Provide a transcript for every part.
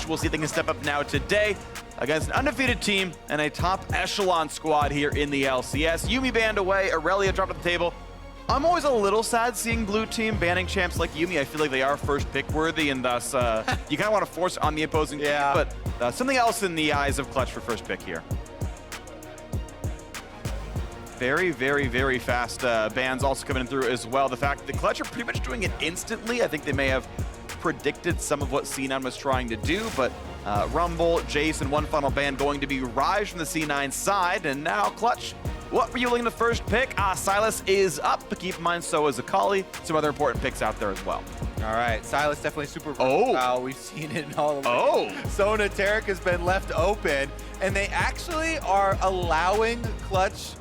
We'll see if they can step up now today against an undefeated team and a top echelon squad here in the LCS. Yuumi banned away, Aurelia dropped at the table. I'm always a little sad seeing blue team banning champs like Yuumi. I feel like they are first pick worthy, and thus you kind of want to force it on the opposing team, but something else in the eyes of Clutch for first pick here. Very, very, very fast bans also coming through as well. The fact that Clutch are pretty much doing it instantly. I think they may have predicted some of what C9 was trying to do, but Rumble, Jace, and one final ban going to be Rise from the C9 side, and now Clutch, what were you looking to first pick? Sylas is up, but keep in mind so is Akali. Some other important picks out there as well. All right, Sylas definitely super versatile. We've seen it in all of the Sona Taric has been left open, and they actually are allowing Clutch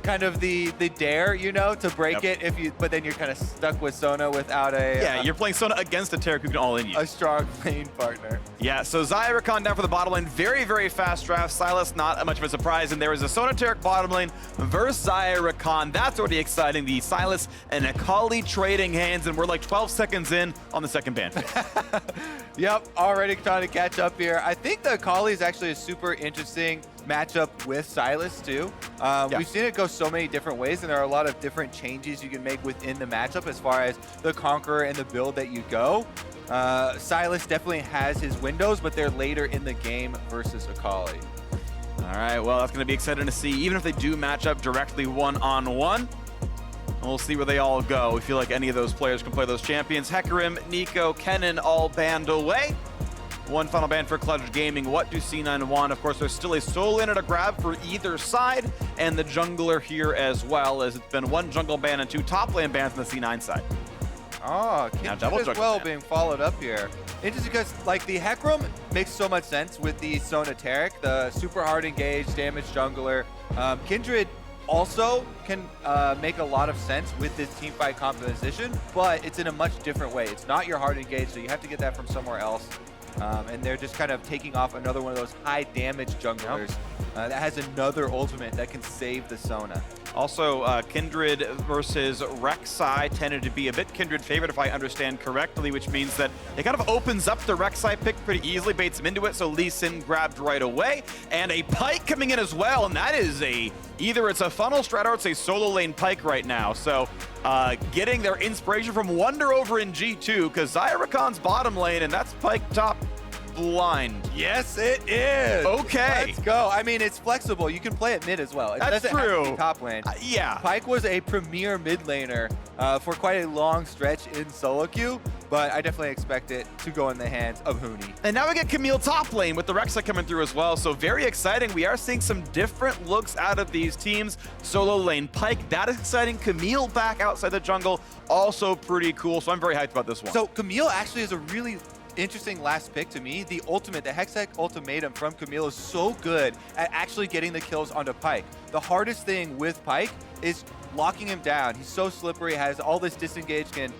kind of the dare, you know, to break it if you, but then you're kind of stuck with Sona without a you're playing Sona against a Taric who can all in you. A strong lane partner. Yeah, so Xayah Rakan down for the bottom lane. Very, very fast draft. Sylas not much of a surprise, and there is a Sona Taric bottom lane versus Xayah Rakan. That's already exciting. The Sylas and Akali trading hands, and we're like 12 seconds in on the second ban. Yep, already trying to catch up here. I think the Akali is actually a super interesting matchup with Sylas too. We've seen it go so many different ways, and there are a lot of different changes you can make within the matchup as far as the Conqueror and the build that you go. Sylas definitely has his windows, but they're later in the game versus Akali. All right, well, that's going to be exciting to see, even if they do match up directly one-on-one. We'll see where they all go. We feel like any of those players can play those champions. Hecarim, Nico, Kennen all banned away. One final ban for Clutch Gaming. What do C9 want? Of course, there's still a soul lane to grab for either side, and the jungler here as well, as it's been one jungle ban and two top lane bans on the C9 side. Oh, Kindred as well being followed up here. Interesting because, like, the Hecarim makes so much sense with the Sona Taric, the super hard engaged damage jungler. Kindred also can make a lot of sense with this teamfight composition, but it's in a much different way. It's not your hard engage, so you have to get that from somewhere else. And they're just kind of taking off another one of those high damage junglers that has another ultimate that can save the Sona. Also, Kindred versus Rek'Sai tended to be a bit Kindred favorite, if I understand correctly, which means that it kind of opens up the Rek'Sai pick pretty easily, baits him into it, so Lee Sin grabbed right away. And a Pyke coming in as well, and that is either it's a funnel strat or it's a solo lane Pyke right now. So getting their inspiration from Wonder over in G2, because Xayah Rakan's bottom lane, and that's Pyke top blind. Yes, it is. Okay. Let's go. I mean, it's flexible. You can play it mid as well. It That's doesn't true. Have to be top lane. Yeah. Pyke was a premier mid laner for quite a long stretch in solo queue, but I definitely expect it to go in the hands of Huni. And now we get Camille top lane with the Rek'Sai coming through as well, so very exciting. We are seeing some different looks out of these teams. Solo lane Pyke, that is exciting. Camille back outside the jungle, also pretty cool, so I'm very hyped about this one. So Camille actually is a really interesting last pick to me. The ultimate, the Hextech ultimatum from Camille is so good at actually getting the kills onto Pyke. The hardest thing with Pyke is locking him down. He's so slippery, has all this disengage, can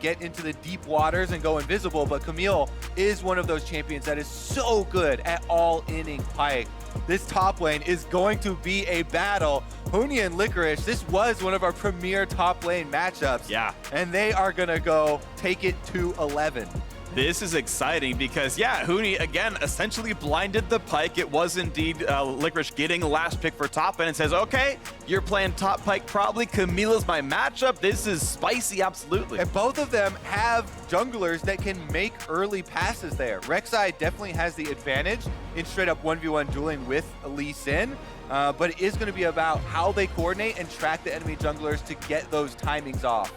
get into the deep waters and go invisible, but Camille is one of those champions that is so good at all-inning Pyke. This top lane is going to be a battle. Huni and Licorice, this was one of our premier top lane matchups. Yeah. And they are gonna go take it to 11. This is exciting because, yeah, Huni, again, essentially blinded the Pyke. It was indeed Licorice getting last pick for top and says, okay, you're playing top Pyke probably. Camilla's my matchup. This is spicy, absolutely. And both of them have junglers that can make early passes there. Rek'Sai definitely has the advantage in straight up 1v1 dueling with Lee Sin, but it is going to be about how they coordinate and track the enemy junglers to get those timings off.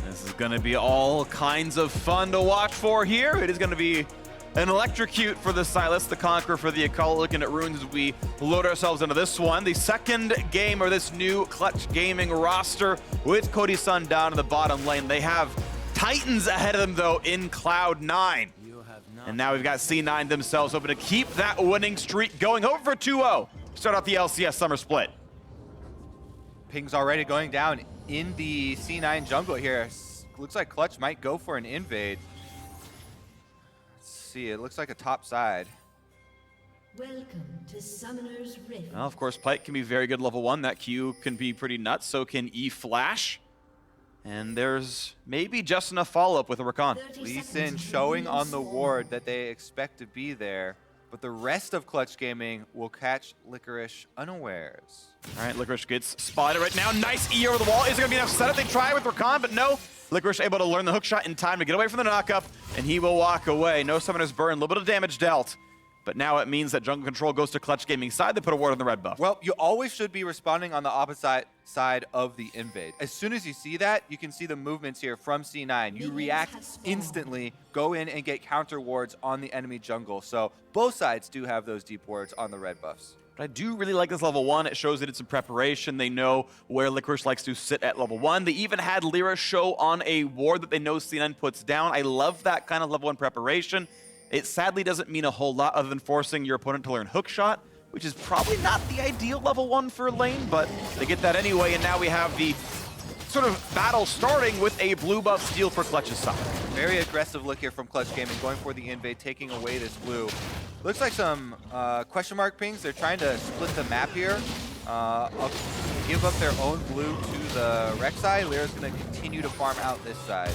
This is going to be all kinds of fun to watch for here. It is going to be an electrocute for the Sylas, the Conqueror for the Akali, looking at runes as we load ourselves into this one. The second game of this new Clutch Gaming roster with Cody Sun down in the bottom lane. They have Titans ahead of them, though, in Cloud9. And now we've got C9 themselves hoping to keep that winning streak going. Over for 2-0. Start off the LCS Summer Split. Ping's already going down in the C9 jungle here. Looks like Clutch might go for an invade. Let's see, it looks like a top side. Welcome to Summoner's Rift. Well, of course, Pyke can be very good level 1. That Q can be pretty nuts, so can E-Flash. And there's maybe just enough follow-up with a Rakan. Lee Sin showing on the ward that they expect to be there, but the rest of Clutch Gaming will catch Licorice unawares. All right, Licorice gets spotted right now. Nice E over the wall. Is there going to be enough setup? They try with Rakan, but no. Licorice able to learn the hook shot in time to get away from the knock-up, and he will walk away. No Summoner's Burn, a little bit of damage dealt. But now it means that jungle control goes to Clutch Gaming side. They put a ward on the red buff. Well, you always should be responding on the opposite side of the invade. As soon as you see that, you can see the movements here from C9. You react instantly, go in and get counter wards on the enemy jungle. So both sides do have those deep wards on the red buffs. But I do really like this level 1. It shows that it's in preparation. They know where Licorice likes to sit at level 1. They even had Lira show on a ward that they know C9 puts down. I love that kind of level 1 preparation. It sadly doesn't mean a whole lot other than forcing your opponent to learn hook shot, which is probably not the ideal level 1 for lane, but they get that anyway, and now we have the sort of battle starting with a blue buff steal for Clutch's side. Very aggressive look here from Clutch Gaming, going for the invade, taking away this blue. Looks like some question mark pings. They're trying to split the map here. Give up their own blue to the Rek'Sai. Lira's going to continue to farm out this side.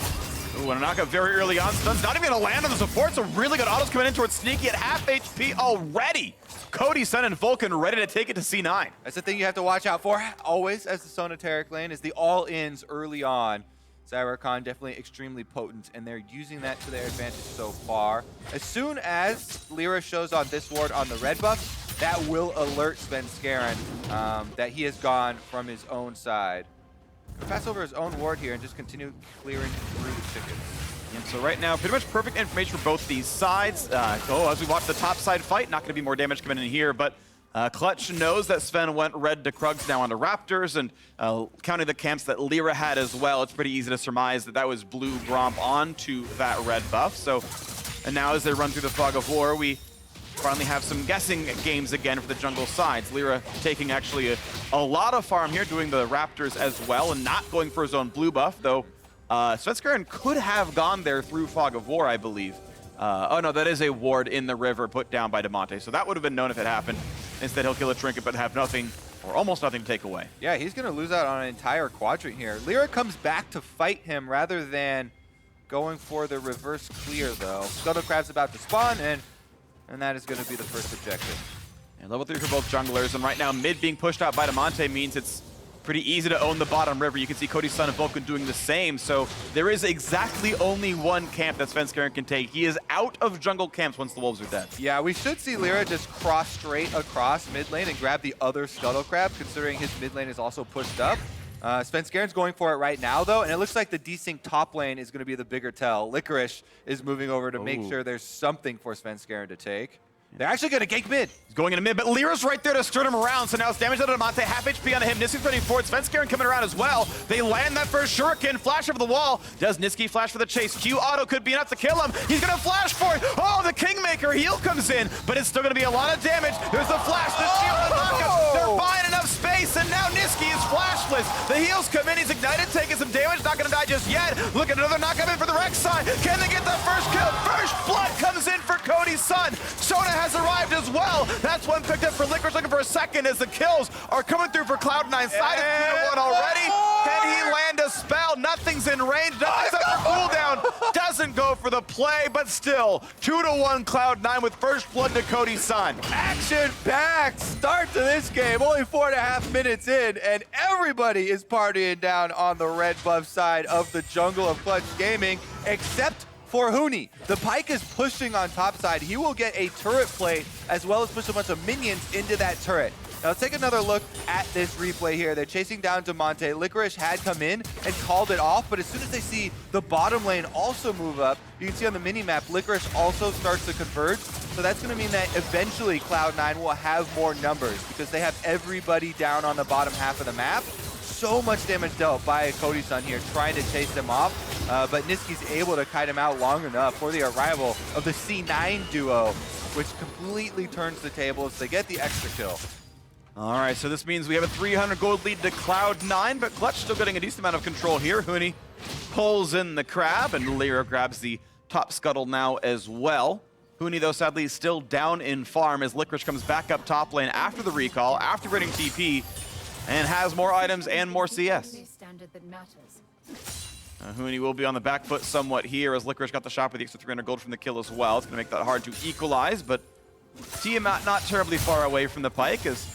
Ooh, and a knockup very early on. Stun's not even going to land on the support, so really good autos coming in towards Nisqy at half HP already. Cody Sun and Vulcan ready to take it to C9. That's the thing you have to watch out for always as the Sona Taric lane is the all-ins early on. Rakan definitely extremely potent, and they're using that to their advantage so far. As soon as Lira shows on this ward on the red buff, that will alert Svenskeren that he has gone from his own side. He'll pass over his own ward here and just continue clearing through the chickens. And so right now, pretty much perfect information for both these sides. As we watch the top side fight, not going to be more damage coming in here, but Clutch knows that Sven went red to Krugs now onto Raptors, and counting the camps that Lira had as well, it's pretty easy to surmise that that was blue Gromp onto that red buff. So, and now as they run through the fog of war, we finally have some guessing games again for the jungle sides. Lira taking actually a lot of farm here, doing the Raptors as well, and not going for his own blue buff, though Svenskeren could have gone there through fog of war, I believe. Oh no, that is a ward in the river put down by Damonte, so that would have been known if it happened. Instead, he'll kill a trinket but have nothing, or almost nothing to take away. Yeah, he's going to lose out on an entire quadrant here. Lira comes back to fight him rather than going for the reverse clear, though. Scuttle Crab's about to spawn, and that is going to be the first objective. And level 3 for both junglers, and right now mid being pushed out by Damonte means it's pretty easy to own the bottom river. You can see Cody Sun and Vulcan doing the same, so there is exactly only one camp that Svenskeren can take. He is out of jungle camps once the wolves are dead. Yeah, we should see Lira just cross straight across mid lane and grab the other Scuttle Crab, considering his mid lane is also pushed up. Svenskeren's going for it right now, though, and it looks like the desync top lane is going to be the bigger tell. Licorice is moving over to make sure there's something for Svenskeren to take. They're actually going to gank mid. He's going into mid, but Lira's right there to start him around, so now it's damage to Damonte, half HP on him. Nisqy's running forward, Svenskeren coming around as well. They land that first shuriken, flash over the wall. Does Nisqy flash for the chase? Q auto could be enough to kill him. He's going to flash for it. Oh, the Kingmaker heal comes in, but it's still going to be a lot of damage. There's the flash, the shield, the knockup. They're buying enough space, and now Nisqy is flashless. The heals come in, he's ignited, taking some damage, not going to die just yet. Look at another knockup in for the Rek'Sai. Can they get the first kill? First blood comes in for Cody Sun. Sona has arrived as well. That's one picked up for Licorice, looking for a second as the kills are coming through for Cloud9 side of 3-1 already. Can he land a spell? Nothing's in range, nothing's up for cooldown. Doesn't go for the play, but still, 2-1 Cloud9 with first blood to Cody Sun. Action-packed start to this game, only 4.5 minutes in, and everybody is partying down on the red buff side of the jungle of Clutch Gaming, except for Huni. The Pyke is pushing on top side. He will get a turret plate as well as push a bunch of minions into that turret. Now let's take another look at this replay here. They're chasing down Damonte. Licorice had come in and called it off, but as soon as they see the bottom lane also move up, you can see on the mini-map, Licorice also starts to converge. So that's going to mean that eventually Cloud9 will have more numbers because they have everybody down on the bottom half of the map. So much damage dealt by Cody Sun here trying to chase them off, but Nisqy's able to kite him out long enough for the arrival of the C9 duo, which completely turns the tables. They get the extra kill. All right, so this means we have a 300 gold lead to Cloud9, but Clutch still getting a decent amount of control here. Huni pulls in the crab, and Lira grabs the top scuttle now as well. Huni, though, sadly, is still down in farm as Licorice comes back up top lane after the recall, after getting TP, and has more items and more CS. Standard that matters. Huni will be on the back foot somewhat here as Licorice got the shot with the extra 300 gold from the kill as well. It's going to make that hard to equalize, but Tiamat not terribly far away from the Pyke as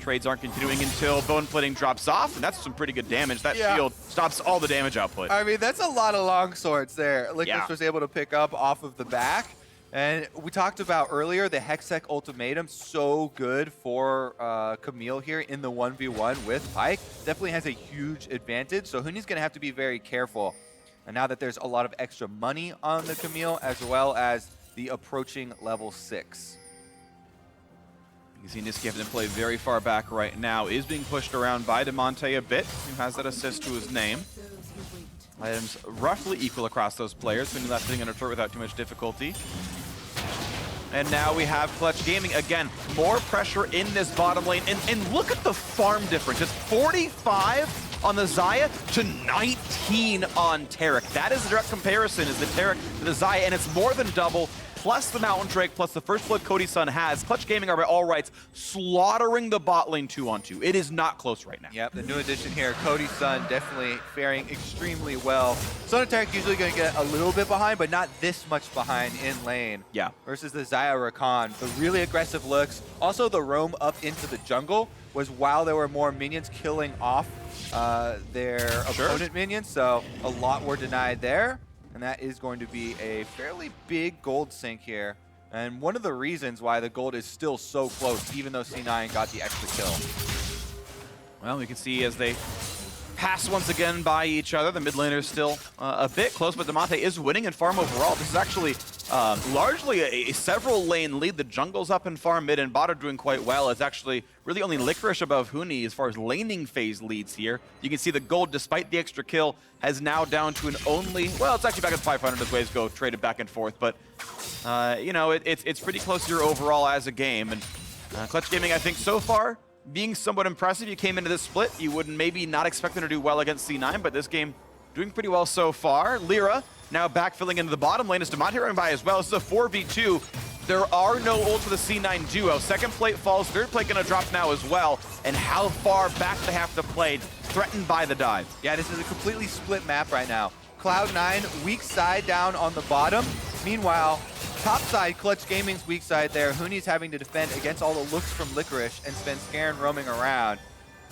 trades aren't continuing until bone plating drops off, and that's some pretty good damage. That shield stops all the damage output. I mean, that's a lot of long swords there. Licorice was able to pick up off of the back. And we talked about earlier the Hextech ultimatum, so good for Camille here in the 1v1 with Pyke. Definitely has a huge advantage, so Huni's going to have to be very careful. And now that there's a lot of extra money on the Camille, as well as the approaching level 6. You see Nisqy having to play very far back right now, is being pushed around by Damonte a bit, who has that assist to his name. Items roughly equal across those players, Huni left sitting under turret without too much difficulty. And now we have Clutch Gaming. Again, more pressure in this bottom lane. And look at the farm difference. It's 45 on the Xayah to 19 on Taric. That is the direct comparison, is the Taric to the Xayah, and it's more than double, plus the Mountain Drake, plus the first blood Cody Sun has. Clutch Gaming are by all rights slaughtering the bot lane 2-on-2. It is not close right now. Yep, the new addition here, Cody Sun, definitely faring extremely well. Sona Taric usually going to get a little bit behind, but not this much behind in lane. Yeah. Versus the Xayah Rakan, the really aggressive looks. Also, the roam up into the jungle was while there were more minions killing off their opponent minions, so a lot were denied there. And that is going to be a fairly big gold sink here. And one of the reasons why the gold is still so close, even though C9 got the extra kill. Well, we can see as they pass once again by each other, the mid laner is still a bit close, but Damonte is winning in farm overall. This is actually largely a several lane lead. The jungle's up in farm, mid and bot are doing quite well. It's actually really only Licorice above Huni as far as laning phase leads here. You can see the gold, despite the extra kill, has now down to an only, well, it's actually back at 500 as waves go, traded back and forth, but you know, it's pretty close here overall as a game. And Clutch Gaming, I think so far, being somewhat impressive. You came into this split, you would maybe not expect them to do well against C9, but this game doing pretty well so far. Lira now backfilling into the bottom lane as Damonte running by as well. This is a 4v2. There are no ults for the C9 duo. Second plate falls, third plate gonna drop now as well. And how far back they have to play, threatened by the dive. Yeah, this is a completely split map right now. Cloud9, weak side down on the bottom. Meanwhile, top side, Clutch Gaming's weak side there. Huni's having to defend against all the looks from Licorice and Svenskeren roaming around.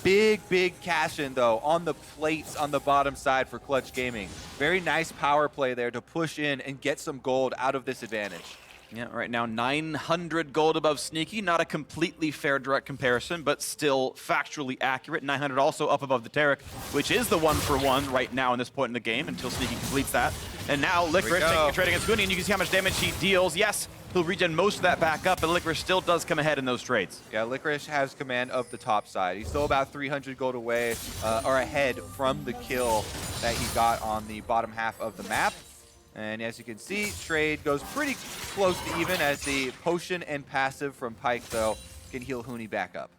Big cash in though on the plates on the bottom side for Clutch Gaming. Very nice power play there to push in and get some gold out of this advantage. Yeah, right now 900 gold above Sneaky. Not a completely fair direct comparison, but still factually accurate. 900 also up above the Taric, which is the 1-for-1 right now in this point in the game until Sneaky completes that. And now Licorice taking a trade against Huni, and you can see how much damage he deals. Yes, he'll regen most of that back up, but Licorice still does come ahead in those trades. Yeah, Licorice has command of the top side. He's still about 300 gold away, or ahead from the kill that he got on the bottom half of the map. And as you can see, trade goes pretty close to even as the potion and passive from Pyke, though, can heal Huni back up.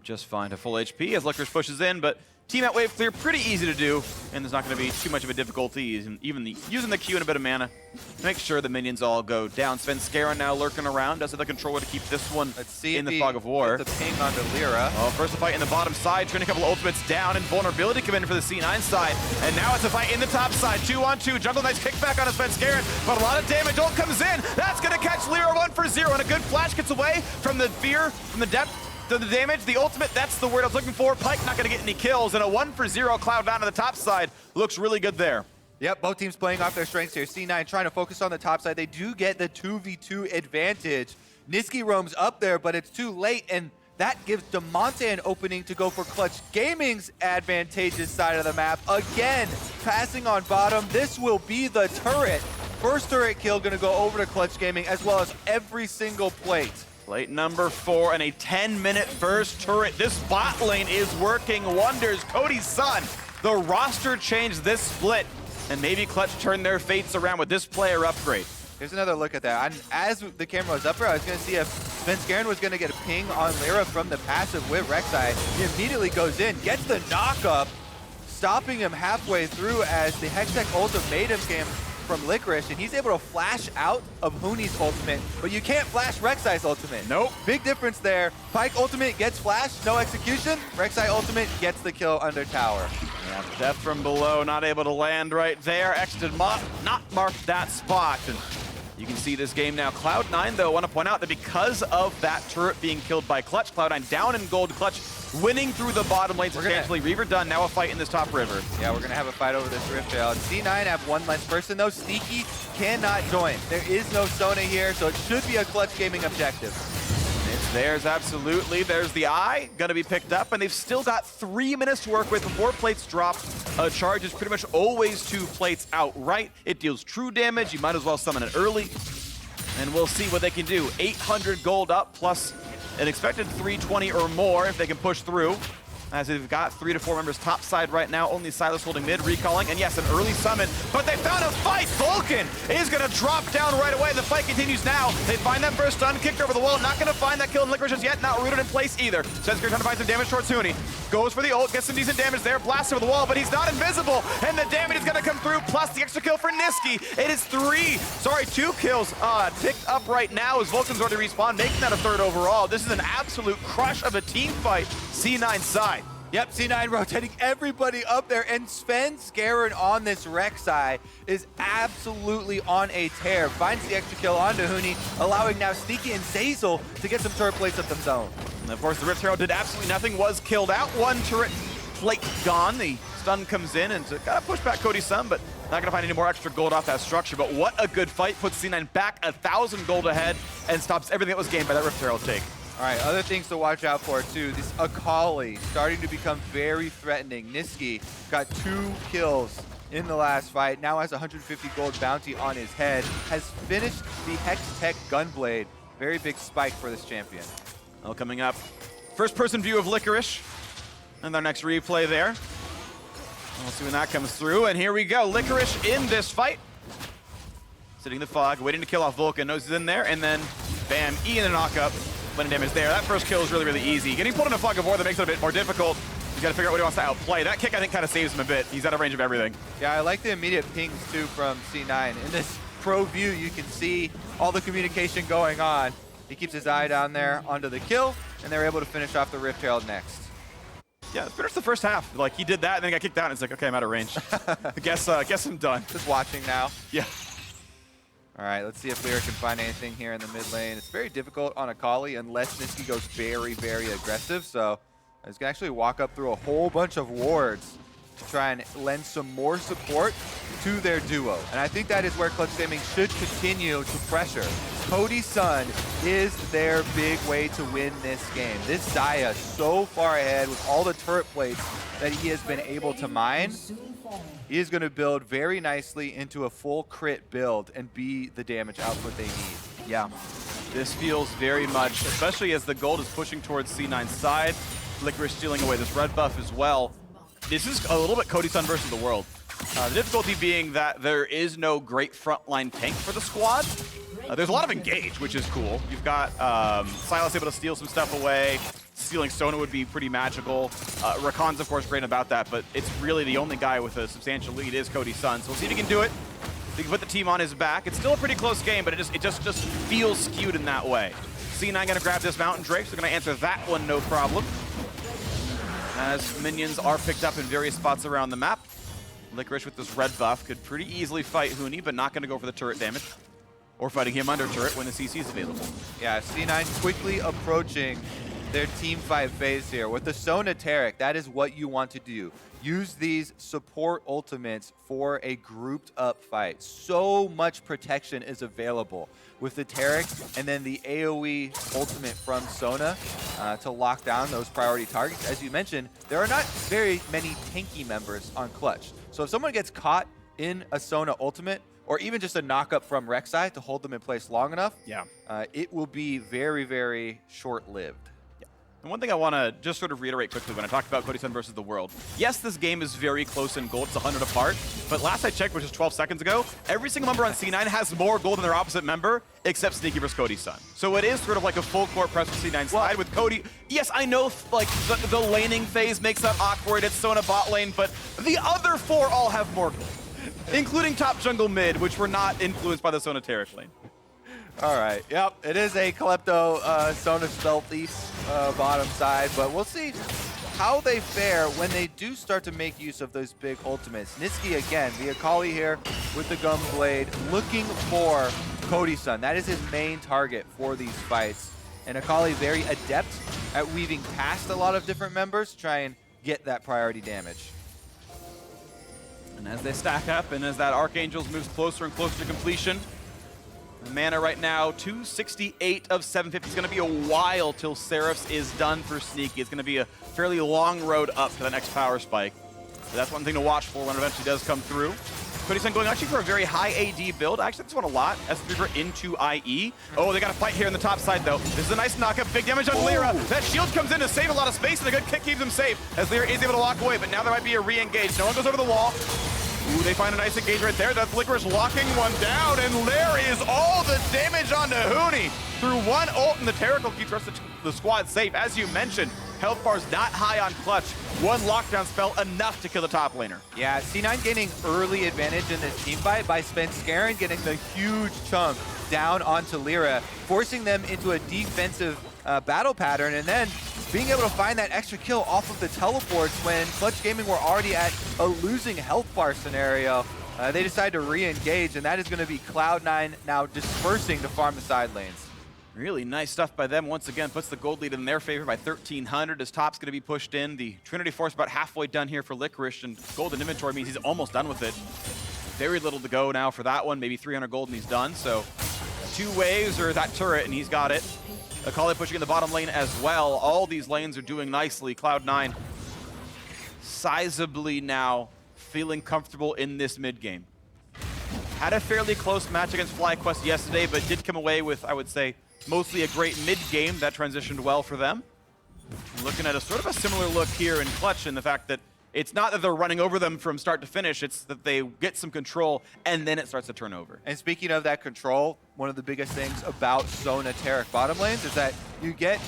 Just fine to full HP as Licorice pushes in, but team at wave clear, pretty easy to do, and there's not going to be too much of a difficulty even using the Q and a bit of mana to make sure the minions all go down. Svenskeren now lurking around, does have the controller to keep this one in the fog of war. The ping onto Lira. Well, first a fight in the bottom side, turning a couple of ultimates down, and vulnerability come in for the C9 side. And now it's a fight in the top side, 2-on-2. Jungle Knight's kickback on a Svenskeren, but a lot of damage. Ult comes in, that's going to catch Lira 1-for-0, and a good flash gets away from the fear, from the depth. The damage, the ultimate, that's the word I was looking for. Pyke not going to get any kills, and a 1-for-0 Cloud down to the top side looks really good there. Yep, both teams playing off their strengths here. C9 trying to focus on the top side. They do get the 2v2 advantage. Nisqy roams up there, but it's too late, and that gives Damonte an opening to go for Clutch Gaming's advantageous side of the map. Again, passing on bottom. This will be the turret. First turret kill going to go over to Clutch Gaming, as well as every single plate. Plate number 4 and a 10-minute first turret. This bot lane is working wonders. Cody Sun, the roster changed this split, and maybe Clutch turned their fates around with this player upgrade. Here's another look at that. As the camera was up there, I was going to see if Svenskeren was going to get a ping on Lira from the passive with Rek'Sai. He immediately goes in, gets the knock-up, stopping him halfway through as the Hextech ultimatum came from Licorice, and he's able to flash out of Huni's ultimate, but you can't flash Rek'Sai's ultimate. Nope. Big difference there. Pyke ultimate gets flashed, no execution. Rek'Sai ultimate gets the kill under tower. Yeah, death from below, not able to land right there. X did not mark that spot. And you can see this game now. Cloud9, though, I want to point out that because of that turret being killed by Clutch, Cloud9 down in gold, Clutch winning through the bottom lane substantially. Reaver done, now a fight in this top river. Yeah, we're going to have a fight over this Rift Trail. C9 have one less person, though. Nisqy cannot join. There is no Sona here, so it should be a Clutch gaming objective. It's theirs, absolutely. There's the eye, gonna be picked up, and they've still got 3 minutes to work with before plates drop. A charge is pretty much always 2 plates outright. It deals true damage, you might as well summon it early. And we'll see what they can do. 800 gold up, plus an expected 320 or more if they can push through. As they've got 3 to 4 members top side right now, only Sylas holding mid, recalling, and yes, an early summon, but they found a fight! Vulcan is gonna drop down right away. The fight continues now. They find that first stun, kicked over the wall, not gonna find that kill in Licorice just yet, not rooted in place either. Svenskeren trying to find some damage towards Huni. Goes for the ult, gets some decent damage there, blasts over the wall, but he's not invisible, and the damage is gonna come through, plus the extra kill for Nisqy. It is 2 kills picked up right now as Vulcan's already respawned, making that a 3rd overall. This is an absolute crush of a team fight, C9 side. Yep, C9 rotating everybody up there, and Svenskeren on this Rek'Sai is absolutely on a tear. Finds the extra kill onto Huni, allowing now Nisqy and Zeyzal to get some turret plates up themselves. And of course, the Rift Herald did absolutely nothing, was killed out. 1 turret plate gone. The stun comes in and gotta push back Cody Sun, but not gonna find any more extra gold off that structure. But what a good fight, puts C9 back 1,000 gold ahead and stops everything that was gained by that Rift Herald take. All right, other things to watch out for too. This Akali starting to become very threatening. Nisqy got 2 kills in the last fight, now has 150 gold bounty on his head, has finished the Hex Tech Gunblade. Very big spike for this champion. Well, coming up, first person view of Licorice, and our next replay there. We'll see when that comes through, and here we go. Licorice in this fight. Sitting in the fog, waiting to kill off Vulcan, knows he's in there, and then bam, E in the knockup. Plenty of damage there. That first kill is really, really easy. Getting pulled in a fog of war that makes it a bit more difficult. He's got to figure out what he wants to outplay. That kick, I think, kind of saves him a bit. He's out of range of everything. Yeah, I like the immediate pings, too, from C9. In this pro view, you can see all the communication going on. He keeps his eye down there onto the kill, and they're able to finish off the Rift Herald next. Yeah, it's finished the first half. Like, he did that, and then got kicked out, and it's like, okay, I'm out of range. guess I'm done. Just watching now. Yeah. All right, let's see if Lira can find anything here in the mid lane. It's very difficult on Akali unless Nisqy goes very, very aggressive. So he's going to actually walk up through a whole bunch of wards to try and lend some more support to their duo. And I think that is where Clutch Gaming should continue to pressure. Cody Sun is their big way to win this game. This Xayah so far ahead with all the turret plates that he has been able to mine. He is going to build very nicely into a full crit build and be the damage output they need. Yeah, this feels very much, especially as the gold is pushing towards C9's side. Licorice stealing away this red buff as well. This is a little bit Cody Sun versus the world. The difficulty being that there is no great frontline tank for the squad. There's a lot of engage, which is cool. You've got Sylas able to steal some stuff away. Stealing Sona would be pretty magical. Rakan's, of course, great about that, but it's really the only guy with a substantial lead is Cody Sun. So we'll see if he can do it. He can put the team on his back. It's still a pretty close game, but it just feels skewed in that way. C9 gonna grab this Mountain Drake, so they're gonna answer that one no problem. As minions are picked up in various spots around the map. Licorice with this red buff could pretty easily fight Huni, but not gonna go for the turret damage. Or fighting him under turret when the CC is available. Yeah, C9 quickly approaching their team fight phase here. With the Sona Taric, that is what you want to do. Use these support ultimates for a grouped up fight. So much protection is available with the Taric and then the AoE ultimate from Sona to lock down those priority targets. As you mentioned, there are not very many tanky members on Clutch. So if someone gets caught in a Sona ultimate, or even just a knock-up from Rek'Sai to hold them in place long enough, it will be very, very short-lived. And one thing I want to just sort of reiterate quickly when I talked about Cody Sun versus the world. Yes, this game is very close in gold. It's 100 apart. But last I checked, which is 12 seconds ago, every single member on C9 has more gold than their opposite member, except Sneaky versus Cody Sun. So it is sort of like a full court press for C9 side with Cody. Yes, I know like the laning phase makes that awkward. It's Sona bot lane, but the other 4 all have more gold, including top jungle mid, which were not influenced by the Sona Taric lane. All right, yep, it is a Klepto Sona Stealthy bottom side, but we'll see. how they fare when they do start to make use of those big ultimates. Nisqy again, the Akali here with the Gunblade, looking for Cody Sun. That is his main target for these fights. And Akali very adept at weaving past a lot of different members to try and get that priority damage. And as they stack up and as that Archangels moves closer and closer to completion, the mana right now, 268 of 750. It's going to be a while till Seraphs is done for Sneaky. It's going to be a fairly long road up to the next power spike. So that's one thing to watch for when it eventually does come through. Cody Sun going actually for a very high AD build. I actually like this one a lot. S3 into IE. Oh, they got a fight here on the top side, though. This is a nice knockup. Big damage on Lira. That shield comes in to save a lot of space, and a good kick keeps him safe as Lira is able to walk away, but now there might be a re-engage. No one goes over the wall. Ooh, they find a nice engage right there. That's Licorice locking one down, and there is all the damage onto Huni through one ult, and the Taric will keep the rest of the squad safe. As you mentioned, health bar's not high on Clutch. One lockdown spell enough to kill the top laner. Yeah, C9 gaining early advantage in this team fight by Svenskeren getting the huge chunk down onto Lira, forcing them into a defensive battle pattern, and then being able to find that extra kill off of the teleports when Clutch Gaming were already at a losing health bar scenario. They decide to re-engage, and that is going to be Cloud9 now dispersing to farm the side lanes. Really nice stuff by them. Once again, puts the gold lead in their favor by 1,300 as top's going to be pushed in. The Trinity Force about halfway done here for Licorice, and golden inventory means he's almost done with it. Very little to go now for that one. Maybe 300 gold and he's done. So 2 waves or that turret and he's got it. Akali pushing in the bottom lane as well. All these lanes are doing nicely. Cloud9 sizably now feeling comfortable in this mid game. Had a fairly close match against FlyQuest yesterday, but did come away with, I would say, mostly a great mid game that transitioned well for them. Looking at a sort of a similar look here in Clutch, and the fact that it's not that they're running over them from start to finish, it's that they get some control and then it starts to turn over. And speaking of that control, one of the biggest things about Sona Taric bottom lanes is that you get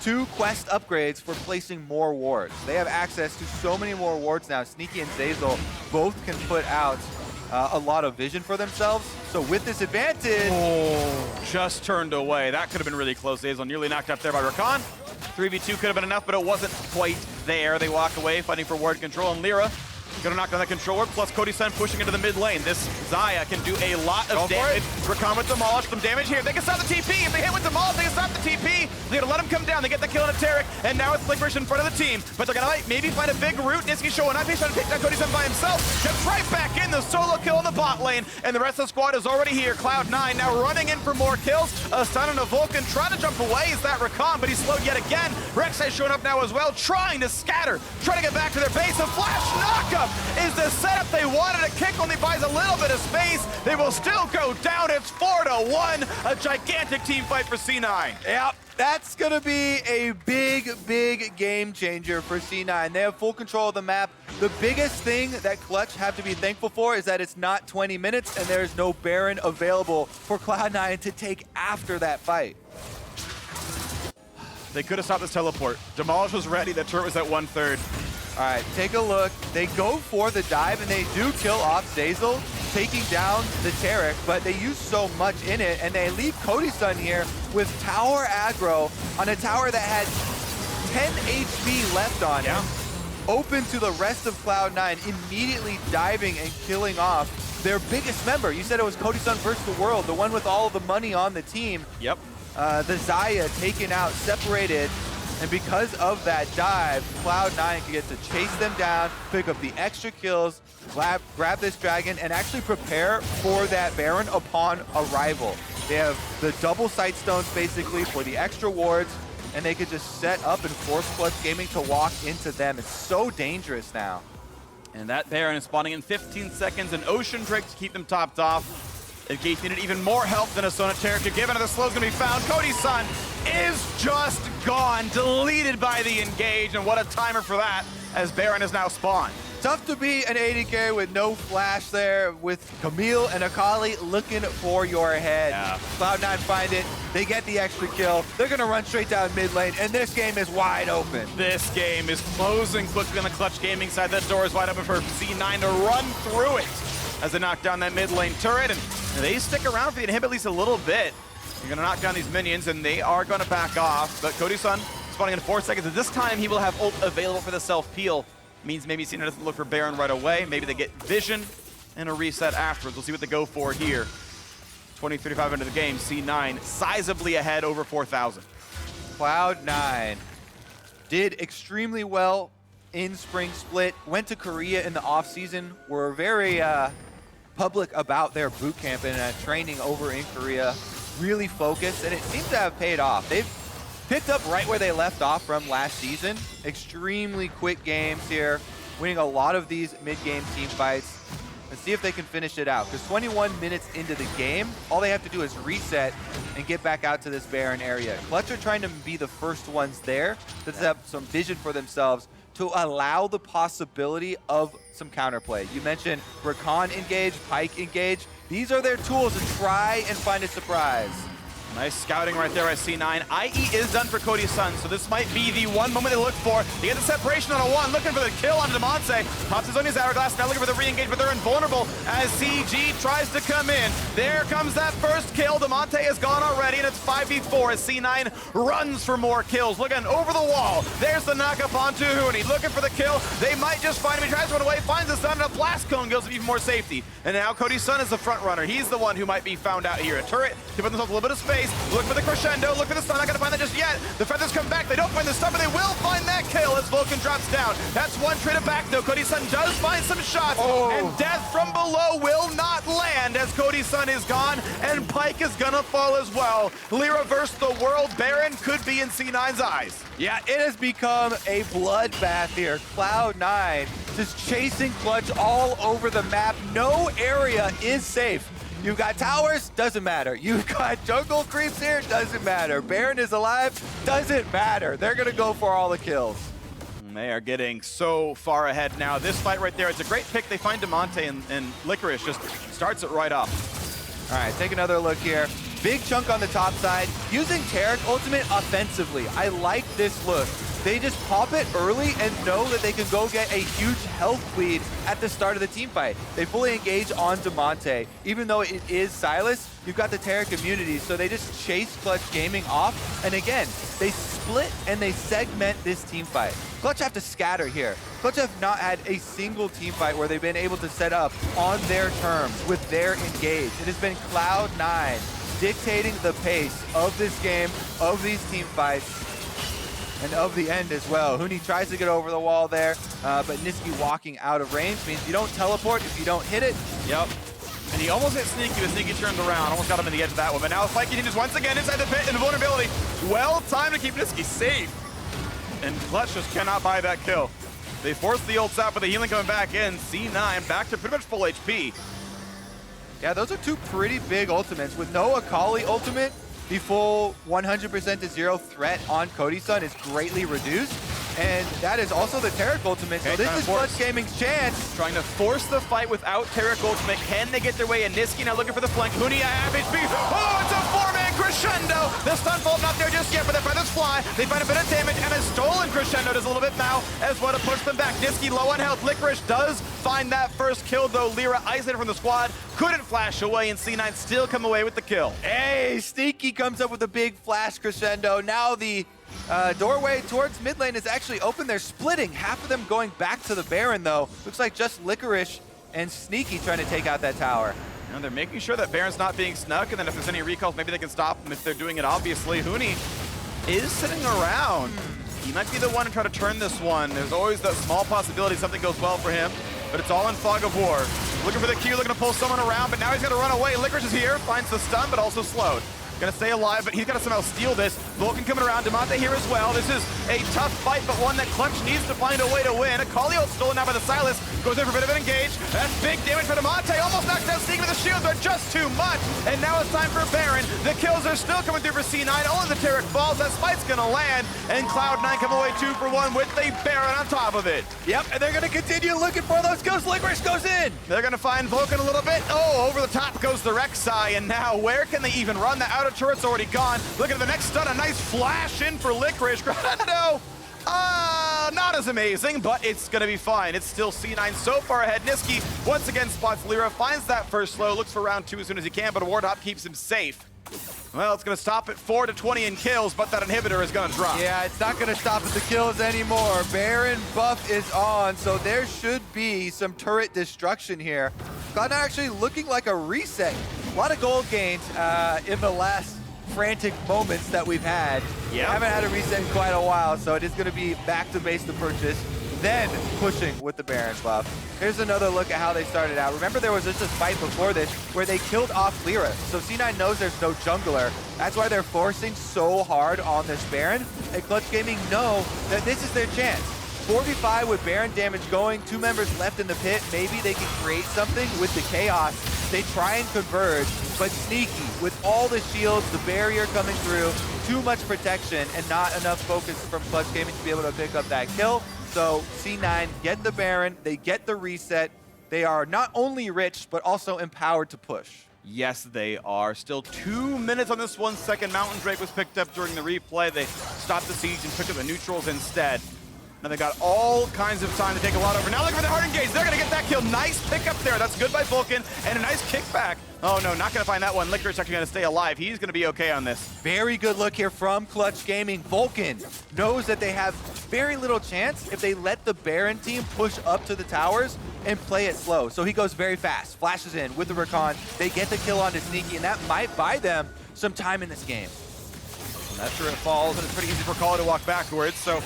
2 quest upgrades for placing more wards. They have access to so many more wards now. Sneaky and Zeyzal both can put out a lot of vision for themselves. So with this advantage... Oh, just turned away. That could have been really close. Zeyzal nearly knocked up there by Rakan. 3v2 could have been enough, but it wasn't quite there. They walk away, fighting for ward control, and Lira gonna knock down that controller, plus Cody Sun pushing into the mid lane. This Xayah can do a lot of damage. Rakan with Demolish, some damage here. They can stop the TP. If they hit with Demolish, they can stop the TP. They're gonna let him come down. They get the kill on a Taric, and now it's Licorice in front of the team. But they're gonna maybe find a big root. Nisqy showing up. He's trying to take down Cody Sun by himself. Gets right back in the solo kill in the bot lane, and the rest of the squad is already here. Cloud9 now running in for more kills. A stun on a Vulcan, trying to jump away. Is that Rakan, but he's slowed yet again. Rek'Sai showing up now as well, trying to scatter, trying to get back to their base. A flash knockup is the setup they wanted. A kick only buys a little bit of space. They will still go down. It's 4-1. A gigantic team fight for C9. Yep, that's going to be a big, big game changer for C9. They have full control of the map. The biggest thing that Clutch have to be thankful for is that it's not 20 minutes and there is no Baron available for Cloud9 to take after that fight. They could have stopped this teleport. Demolish was ready. The turret was at 1/3. All right, take a look. They go for the dive, and they do kill off Zeyzal, taking down the Taric, but they use so much in it, and they leave Cody Sun here with tower aggro on a tower that had 10 HP left on him, open to the rest of Cloud9, immediately diving and killing off their biggest member. You said it was Cody Sun versus the world, the one with all of the money on the team. Yep. The Xayah taken out, separated, and because of that dive, Cloud9 can get to chase them down, pick up the extra kills, grab this dragon, and actually prepare for that Baron upon arrival. They have the double sight stones basically for the extra wards, and they could just set up and force Clutch Gaming to walk into them. It's so dangerous now. And that Baron is spawning in 15 seconds. An Ocean Drake to keep them topped off. If Gate needed even more help than a Sona Taric could give, another slow's gonna be found. Cody Sun is just gone, deleted by the engage, and what a timer for that, as Baron is now spawned. Tough to be an AD carry with no flash there, with Camille and Akali looking for your head. Yeah. Cloud9 find it, they get the extra kill, they're gonna run straight down mid lane, and this game is wide open. This game is closing quickly on the Clutch Gaming side. That door is wide open for C9 to run through it as they knock down that mid lane turret, and they stick around for the inhibit at least a little bit. You're gonna knock down these minions, and they are gonna back off, but Cody Sun respawning in 4 seconds. And this time he will have ult available for the self-peel. Means maybe C9 doesn't look for Baron right away. Maybe they get vision and a reset afterwards. We'll see what they go for here. 20:35 into the game. C9 sizably ahead, over 4,000. Cloud9 did extremely well in Spring Split. Went to Korea in the offseason. Were very public about their boot camp and training over in Korea. Really focused, and it seems to have paid off. They've picked up right where they left off from last season. Extremely quick games here, winning a lot of these mid-game team fights. Let's see if they can finish it out, because 21 minutes into the game, all they have to do is reset and get back out to this Baron area. Clutch are trying to be the first ones there to set up some vision for themselves to allow the possibility of some counterplay. You mentioned Rakan engage, Pyke engage. These are their tools to try and find a surprise. Nice scouting right there by C9. IE is done for Cody Sun, so this might be the one moment they look for. They get the separation on a 1, looking for the kill on Damonte. Pops his on his hourglass, now looking for the re-engage, but they're invulnerable as CG tries to come in. There comes that first kill. Damonte is gone already, and it's 5v4 as C9 runs for more kills. Looking over the wall. There's the knock up onto Huni, looking for the kill. They might just find him. He tries to run away, finds the stun, and a blast cone goes to even more safety. And now Cody Sun is the front runner. He's the one who might be found out here. A turret to put themselves a little bit of space. Look for the crescendo, look for the stun, not gonna find that just yet. The feathers come back, they don't find the stun, but they will find that kill as Vulcan drops down. That's one traded back though. Cody Sun does find some shots, and death from below will not land as Cody Sun is gone, and Pyke is gonna fall as well. Lira versus the world Baron could be in C9's eyes. Yeah, it has become a bloodbath here. Cloud9 just chasing Clutch all over the map. No area is safe. You've got towers, doesn't matter. You've got jungle creeps here, doesn't matter. Baron is alive, doesn't matter. They're gonna go for all the kills. They are getting so far ahead now. This fight right there, it's a great pick. They find Damonte, and Licorice just starts it right off. All right, take another look here. Big chunk on the top side, using Taric ultimate offensively. I like this look. They just pop it early and know that they can go get a huge health lead at the start of the team fight. They fully engage on Damonte. Even though it is Sylas, you've got the Taric immunity, so they just chase Clutch Gaming off. And again, they split and they segment this team fight. Clutch have to scatter here. Clutch have not had a single team fight where they've been able to set up on their terms with their engage. It has been Cloud9 dictating the pace of this game, of these team fights, and of the end as well. Huni tries to get over the wall there, but Nisqy walking out of range means you don't teleport if you don't hit it. Yep. And he almost hit Sneaky, but Sneaky turns around. Almost got him in the edge of that one. But now Pyke continues once again inside the pit, and the vulnerability. Well timed to keep Nisqy safe. And Clutch just cannot buy that kill. They force the ults out, but the healing coming back in. C9 back to pretty much full HP. Yeah, those are two pretty big ultimates. With no Akali ultimate, the full 100% to 0 threat on Cody Sun is greatly reduced. And that is also the Taric ultimate, so this is Clutch Gaming's chance. Trying to force the fight without Taric ultimate. Can they get their way in? Nisqy now looking for the flank. Huni at half HP. Oh, it's a 4-man crescendo. The stun bolt not there just yet, but the feathers fly. They find a bit of damage, and a stolen crescendo does a little bit now as well to push them back. Nisqy low on health. Licorice does find that first kill, though. Lira isolated from the squad. Couldn't flash away, and C9 still come away with the kill. Hey, Sneaky comes up with a big flash crescendo. Now the doorway towards mid lane is actually open. They're splitting. Half of them going back to the Baron, though. Looks like just Licorice and Sneaky trying to take out that tower. And they're making sure that Baron's not being snuck, and then if there's any recalls, maybe they can stop them if they're doing it, obviously. Huni is sitting around. He might be the one to try to turn this one. There's always that small possibility something goes well for him, but it's all in fog of war. Looking for the Q, looking to pull someone around, but now he's got to run away. Licorice is here, finds the stun, but also slowed. Gonna stay alive, but he's got to somehow steal this. Vulcan coming around, Damonte here as well. This is a tough fight, but one that Clutch needs to find a way to win. Akali ult stolen now by the Sylas. Goes in for a bit of an engage. That's big damage for Damonte. Almost knocks down Sneaky, but the shields are just too much. And now it's time for Baron. The kills are still coming through for C9. Only the Taric falls. That spite's gonna land. And Cloud9 come away 2 for 1 with the Baron on top of it. Yep, and they're gonna continue looking for those kills. Licorice goes in. They're gonna find Vulcan a little bit. Oh, over the top goes the Rek'Sai. And now where can they even run? The outer turret's already gone. Look at the next stun, a nice flash in for Licorice. Crescendo, not as amazing, but it's gonna be fine. It's still C9 so far ahead. Nisqy once again spots Lira, finds that first slow, looks for round 2 as soon as he can, but a ward hop keeps him safe. Well, it's going to stop at 4 to 20 in kills, but that inhibitor is going to drop. Yeah, it's not going to stop at the kills anymore. Baron buff is on, so there should be some turret destruction here. Cloud9 actually looking like a reset. A lot of gold gains in the last frantic moments that we've had. Yeah. Haven't had a reset in quite a while, so it is going to be back to base to purchase, then pushing with the Baron buff. Here's another look at how they started out. Remember, there was just this fight before this where they killed off Lira. So C9 knows there's no jungler. That's why they're forcing so hard on this Baron. And Clutch Gaming know that this is their chance. 4v5 with Baron damage going, 2 members left in the pit. Maybe they can create something with the chaos. They try and converge, but Nisqy with all the shields, the barrier coming through, too much protection and not enough focus from Clutch Gaming to be able to pick up that kill. So C9 get the Baron, they get the reset. They are not only rich, but also empowered to push. Yes, they are. Still 2 minutes on this 1 second. Mountain Drake was picked up during the replay. They stopped the siege and picked up the neutrals instead. Now they got all kinds of time to take a lot over. Now look for the hard engage. They're going to get that kill. Nice pick up there. That's good by Vulcan. And a nice kickback. Oh no, not going to find that one. Licorice actually going to stay alive. He's going to be okay on this. Very good look here from Clutch Gaming. Vulcan knows that they have very little chance if they let the Baron team push up to the towers and play it slow. So he goes very fast, flashes in with the Rakan. They get the kill onto Nisqy, and that might buy them some time in this game. And that turret falls, and it's pretty easy for Akali to walk backwards. So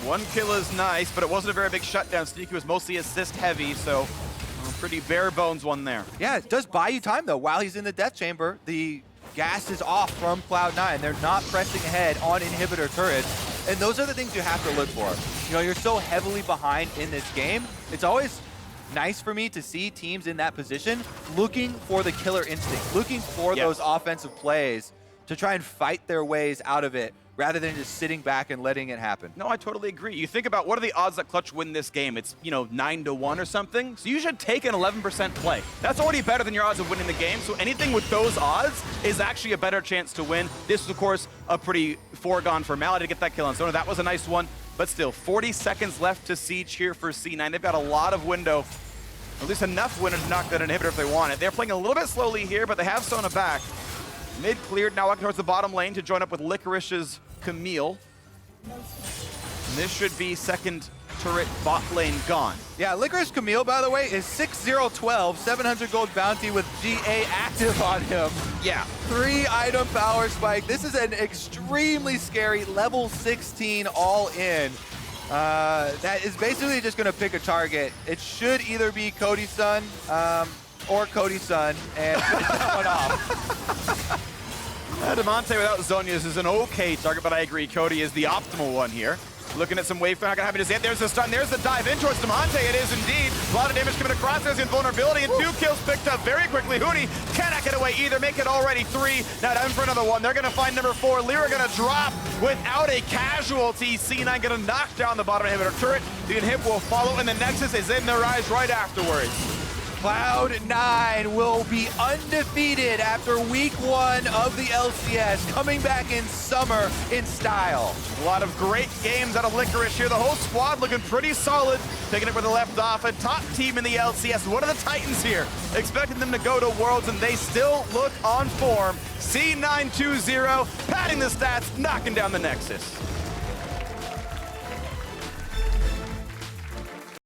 1 kill is nice, but it wasn't a very big shutdown. Nisqy was mostly assist heavy, so pretty bare bones one there. Yeah, it does buy you time though. While he's in the death chamber, the gas is off from Cloud9. They're not pressing ahead on inhibitor turrets. And those are the things you have to look for. You know, you're so heavily behind in this game. It's always nice for me to see teams in that position looking for the killer instinct, looking for those offensive plays to try and fight their ways out of it, rather than just sitting back and letting it happen. No, I totally agree. You think about what are the odds that Clutch win this game? It's, 9 to 1 or something. So you should take an 11% play. That's already better than your odds of winning the game. So anything with those odds is actually a better chance to win. This is, of course, a pretty foregone formality to get that kill on Sona. That was a nice one. But still, 40 seconds left to siege here for C9. They've got a lot of window, at least enough window to knock that inhibitor if they want it. They're playing a little bit slowly here, but they have Sona back. Mid cleared, now walking towards the bottom lane to join up with Licorice's Camille. And this should be second turret bot lane gone. Yeah, Licorice Camille, by the way, is 6012, 700 gold bounty with GA active on him. Yeah. 3 item power spike. This is an extremely scary level 16 all in. That is basically just going to pick a target. It should either be Cody Sun or Cody Sun and finish that one off. Damonte without Zonias is an okay target, but I agree, Cody is the optimal one here. Looking at some wave, not gonna happen just yet. There's the stun, there's the dive in towards Damonte. It is indeed. A lot of damage coming across. There's invulnerability and 2 kills picked up very quickly. Huni cannot get away either. Make it already 3. Now down for another one. They're gonna find number 4. Lira gonna drop without a casualty. C9 gonna knock down the bottom inhibitor turret. The inhib will follow, and the Nexus is in their eyes right afterwards. Cloud9 will be undefeated after week 1 of the LCS, coming back in summer in style. A lot of great games out of Licorice here. The whole squad looking pretty solid, picking up where they left off. A top team in the LCS. One of the Titans here, expecting them to go to Worlds, and they still look on form. C9 2-0, padding the stats, knocking down the Nexus.